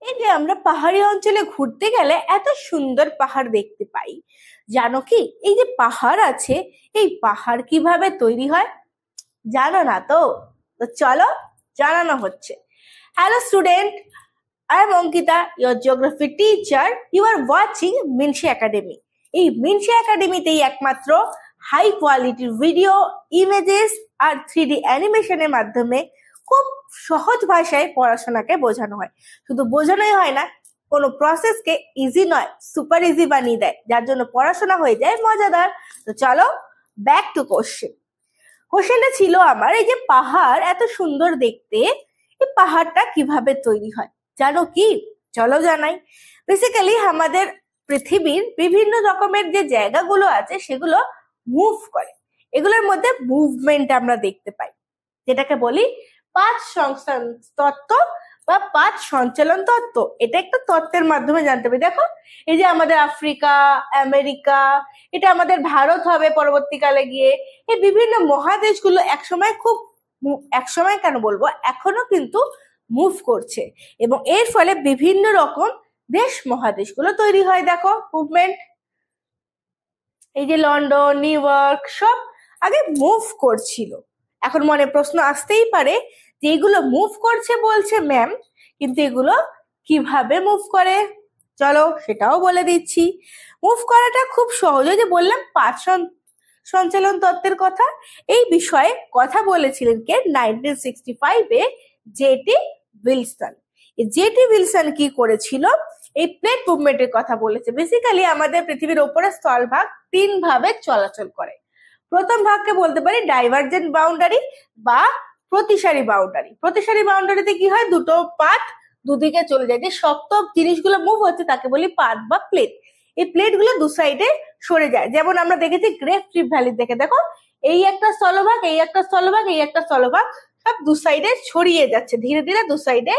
এই যে আমরা পাহাড়ি অঞ্চলে ঘুরতে গেলে এত সুন্দর পাহাড় দেখতে পাই। জানো কি, এই যে পাহাড় আছে, এই পাহাড় কিভাবে তৈরি হয়? জানো না তো? তো চলো, জানানো হচ্ছে। Hello student, I am Ankita, your geography teacher. You are watching Minsi academy. এই মিনসি একাডেমিতেই একমাত্র হাই কোয়ালিটির ভিডিও, ইমেজেস আর 3D অ্যানিমেশনের মাধ্যমে খুব সহজ ভাষায় পড়াশোনাকে বোঝানো হয়। শুধু বোঝানোই হয় না, কোনো প্রসেসকে ইজি নয়, সুপার ইজি বানিয়ে দেয়, যার জন্য পড়াশোনা হয়ে যায় মজাদার। তো চলো, ব্যাক টু কোশ্চেন। কোশ্চেনটা ছিল আমার, এই যে পাহাড় এত সুন্দর দেখতে, এই পাহাড়টা কিভাবে তৈরি হয় জানো কি? চলো জানাই। বেসিক্যালি আমাদের পৃথিবীর বিভিন্ন রকমের যে জায়গাগুলো আছে সেগুলো মুভ করে। এগুলোর মধ্যে মুভমেন্ট আমরা দেখতে পাই, যেটাকে বলি পাঁচ সংস্থান তত্ত্ব বা পাঁচ সঞ্চালন তত্ত্ব। এটা একটা তত্ত্বের মাধ্যমে জানতে পারি। দেখো, এই যে আমাদের আফ্রিকা, আমেরিকা, এটা আমাদের ভারত হবে পরবর্তীকালে গিয়ে। এই বিভিন্ন মহাদেশগুলো একসময় খুব একসময় কেন বলবো, এখনো কিন্তু মুভ করছে, এবং এর ফলে বিভিন্ন রকম দেশ মহাদেশগুলো তৈরি হয়। দেখো মুভমেন্ট, এই যে লন্ডন, নিউ ইয়র্ক সব আগে মুভ করছিল। এখন মনে প্রশ্ন আসতেই পারে যে এগুলো মুভ করছে বলছে ম্যাম, কিন্তু এগুলো কিভাবে মুভ করে? চলো সেটাও বলে দিচ্ছি। মুভ করাটা খুব সহজ। ওই যে বললাম পাঁচ সঞ্চালন তত্ত্বের কথা, এই বিষয়ে কথা বলেছিলেন কে? 1965-এ জেটি উইলসন। জেটি উইলসন কি করেছিল? এই প্লেট মুভমেন্টের কথা বলেছে। বেসিক্যালি আমাদের পৃথিবীর উপরে স্থলভাগ তিন ভাবে চলাচল করে। প্রথম ভাগকে বলতে পারি ডাইভারজেন্ট বাউন্ডারি বা প্রতিসারী বাউন্ডারি। প্রতিসারী বাউন্ডারিতে কি হয়, দুটো পাত দুদিকে চলে যায়। যে শক্ত জিনিসগুলো মুভ হচ্ছে তাকে বলি পাত বা প্লেট। এই প্লেটগুলো দু সাইডে সরে যায়। যেমন আমরা দেখেছি গ্রেট রিফ ভ্যালি দেখে, দেখো এই একটা স্থলভাগ, এই একটা স্থলভাগ, এই একটা স্থলভাগ, সব দু সাইডে ছড়িয়ে যাচ্ছে, ধীরে ধীরে দু সাইডে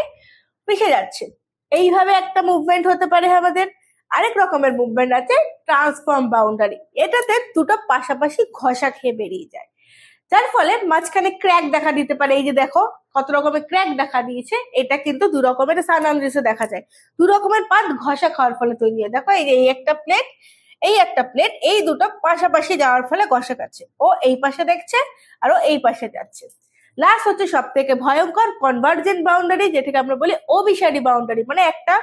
মিশে যাচ্ছে। এইভাবে একটা মুভমেন্ট হতে পারে আমাদের। আরেক রকমের মুভমেন্ট আছে ট্রান্সফর্ম বাউন্ডারি। এটাতে দুটো পাশাপাশি ঘষা খেয়ে বেরিয়ে যায়, যার ফলে মাঝখানে ক্র্যাক দেখা দিতে পারে। এই যে দেখো কত রকমের ক্র্যাক দেখা দিয়েছে। এটা কিন্তু দু রকমের সান আন্দ্রেসে দেখা যায়। দু রকমের পাত ঘষা খাওয়ার ফলে তৈরি হয়। দেখো এই যে এই একটা প্লেট, এই একটা প্লেট, এই দুটো পাশাপাশি যাওয়ার ফলে ঘষা খাচ্ছে। ও এই পাশে দেখছে আর ও এই পাশে যাচ্ছে। লাস্ট হচ্ছে সব থেকে ভয়ঙ্কর কনভার্জেন্ট বাউন্ডারি, যেটাকে আমরা বলি অভিসারী বাউন্ডারি, মানে একটা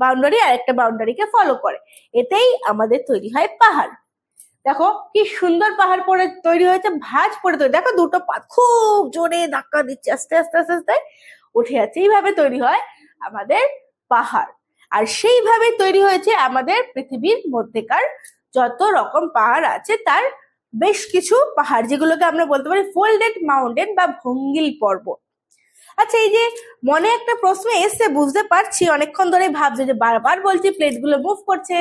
বাউন্ডারি আর একটা বাউন্ডারিকে ফলো করে। এতেই আমাদের তৈরি হয় পাহাড়। দেখো কি সুন্দর পাহাড় পড়ে তৈরি হয়েছে, ভাঁজ পড়ে তৈরি। দেখো দুটো পা খুব জোরে ধাক্কা দিচ্ছে, আস্তে আস্তে আস্তে আস্তে উঠে যাচ্ছে। এইভাবে তৈরি হয় আমাদের পাহাড়। আর সেইভাবে তৈরি হয়েছে আমাদের পৃথিবীর মধ্যেকার যত রকম পাহাড় আছে, তার বেশ কিছু পাহাড়, যেগুলোকে আমরা বলতে পারি ফোল্ডেড মাউন্টেন বা ভঙ্গিল পর্বত। আচ্ছা, এই যে মনে একটা প্রশ্ন এসছে, বুঝতে পারছি অনেকক্ষণ ধরে ভাবছে যে বারবার বলছি প্লেটগুলো মুভ করছে,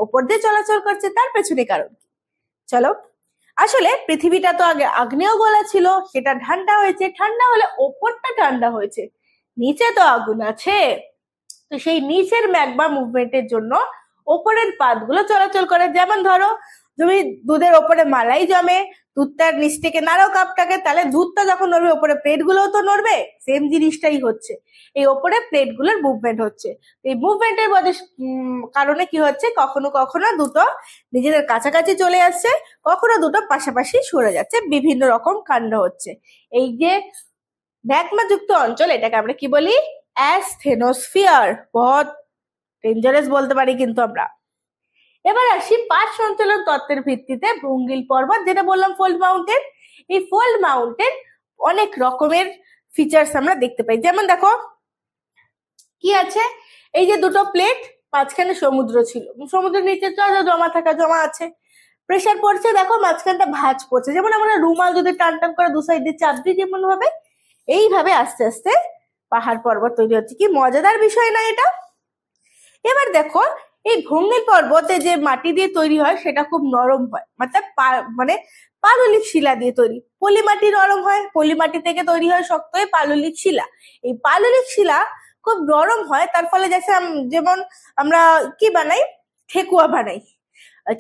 ওপর দিয়ে চলাচল করছে, তার পেছনে কারণ কি? চলো, আসলে পৃথিবীটা তো আগে আগ্নেয় গোলা ছিল, সেটা ঠান্ডা হয়েছে। ঠান্ডা হলে ওপরটা ঠান্ডা হয়েছে, নিচে তো আগুন আছে। তো সেই নিচের ম্যাগমা মুভমেন্টের জন্য ওপরের পাতগুলো চলাচল করে। যেমন ধরো তুমি দুধের ওপরে মালাই জমে, দুধটার নিচ থেকে নাড়াও কাপটাকে, তাহলে দুধটা যখন নড়বে ওপরে প্লেট গুলোও তো নড়বে। সেম জিনিসটাই হচ্ছে, এই ওপরে প্লেট গুলোর মুভমেন্ট হচ্ছে। এই মুভমেন্টের কারণে কি হচ্ছে, কখনো কখনো দুটো নিজেদের কাছাকাছি চলে আসছে, কখনো দুটো পাশাপাশি সরে যাচ্ছে, বিভিন্ন রকম কাণ্ড হচ্ছে। এই যে ম্যাগমা যুক্ত অঞ্চল, এটাকে আমরা কি বলি? অ্যাসথেনোস্ফিয়ার। বহুত ডেঞ্জারাস বলতে পারি কিন্তু আমরা। এবার আসি পাঁচ সঞ্চালন তত্ত্বের ভিত্তিতে ভঙ্গিল পর্বত, যেটা বললাম ফোল্ড মাউন্টেন। এই ফোল্ড মাউন্টেন অনেক রকমের ফিচার্স আমরা দেখতে পাই। যেমন দেখো কি আছে, এই যে দুটো প্লেট, মাঝখানে সমুদ্র ছিল, সমুদ্রের নিচে জমা আছে, প্রেসার পড়ছে, দেখো মাঝখানটা ভাঁজ পড়ছে। যেমন আমরা রুমাল যদি টান টান করে দু সাইডে চাপ দিই যেমন ভাবে, এইভাবে আস্তে আস্তে পাহাড় পর্বত তৈরি হচ্ছে। কি মজাদার বিষয় না এটা? এবার দেখো এই ভঙ্গিল পর্বতে যে মাটি দিয়ে তৈরি হয় সেটা খুব নরম হয়, মানে পাললিক শিলা দিয়ে তৈরি। পলি মাটি নরম হয়, পলি মাটি থেকে তৈরি হয় শক্ত হয়ে পাললিক শিলা। এই পাললিক শিলা খুব নরম হয়, তার ফলে যেমন আমরা কি বানাই, ঠেকুয়া বানাই।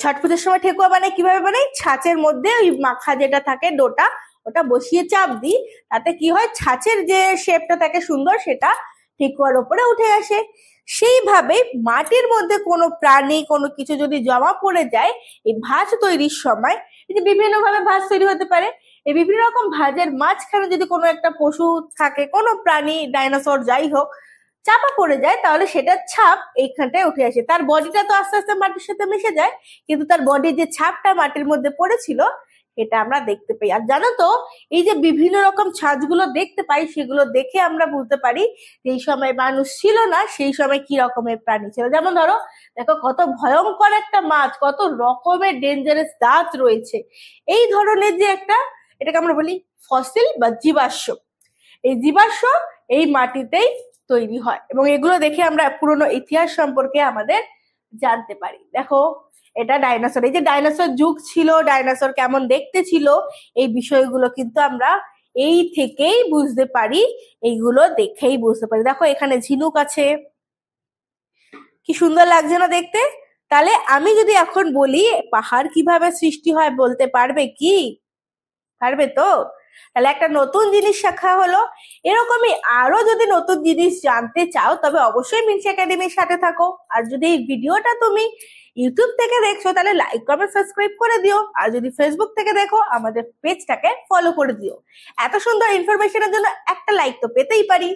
ছট পুজোর সময় ঠেকুয়া বানাই, কিভাবে বানাই? ছাঁচের মধ্যে ওই মাখা যেটা থাকে ডোটা, ওটা বসিয়ে চাপ দিই, তাতে কি হয় ছাঁচের যে শেপটা থাকে সুন্দর, সেটা ঠেকুয়ার ওপরে উঠে আসে। সেইভাবে মাটির মধ্যে কোনো প্রাণী কোনো কিছু যদি জমা পড়ে যায় এই ভাঁজ তৈরির সময়, এই যে বিভিন্ন ভাবে ভাঁজ তৈরি হতে পারে, এই বিভিন্ন রকম ভাঁজের মাঝখানে যদি কোনো একটা পশু থাকে, কোনো প্রাণী, ডাইনোসর যাই হোক, চাপা পড়ে যায়, তাহলে সেটার ছাপ এইখানটায় উঠে আসে। তার বডিটা তো আস্তে আস্তে মাটির সাথে মিশে যায়, কিন্তু তার বডির যে ছাপটা মাটির মধ্যে পড়েছিল এটা আমরা দেখতে পাই। আর জানো তো, এই যে বিভিন্ন রকম ছাঁচগুলো দেখতে পাই, সেগুলো দেখে আমরা বুঝতে পারি এই সময় মানুষ ছিল না, সেই সময় কি রকমের প্রাণী ছিল। যেমন ধরো, দেখো কত ভয়ঙ্কর একটা মাছ, কত রকমের ডেঞ্জারাস দাঁত রয়েছে। এই ধরনের যে একটা, এটাকে আমরা বলি ফসিল বা জীবাশ্ম। এই জীবাশ্ম এই মাটিতেই তৈরি হয়, এবং এগুলো দেখে আমরা পুরনো ইতিহাস সম্পর্কে আমাদের জানতে পারি। দেখো, এটা ডাইনোসর, এই যে ডাইনোসর যুগ ছিল, ডাইনোসর কেমন দেখতে ছিল, এই বিষয়গুলো কিন্তু আমরা এই থেকেই বুঝতে পারি, এইগুলো দেখেই বুঝতে পারি। দেখো এখানে ঝিনুক আছে, কি সুন্দর লাগছে না দেখতে? তাহলে আমি যদি এখন বলি পাহাড় কিভাবে সৃষ্টি হয়, বলতে পারবে কি? পারবে তো? তাহলে একটা নতুন জিনিস শেখা হলো। এরকমই আরো যদি নতুন জিনিস জানতে চাও, তবে অবশ্যই মিনসি একাডেমির সাথে থাকো। আর যদি এই ভিডিওটা তুমি ইউটিউব থেকে দেখছো, তাহলে লাইক কমেন্ট সাবস্ক্রাইব করে দিও। আর যদি ফেসবুক থেকে দেখো, আমাদের পেজটাকে ফলো করে দিও। এত সুন্দর ইনফরমেশনের জন্য একটা লাইক তো পেতেই পারি।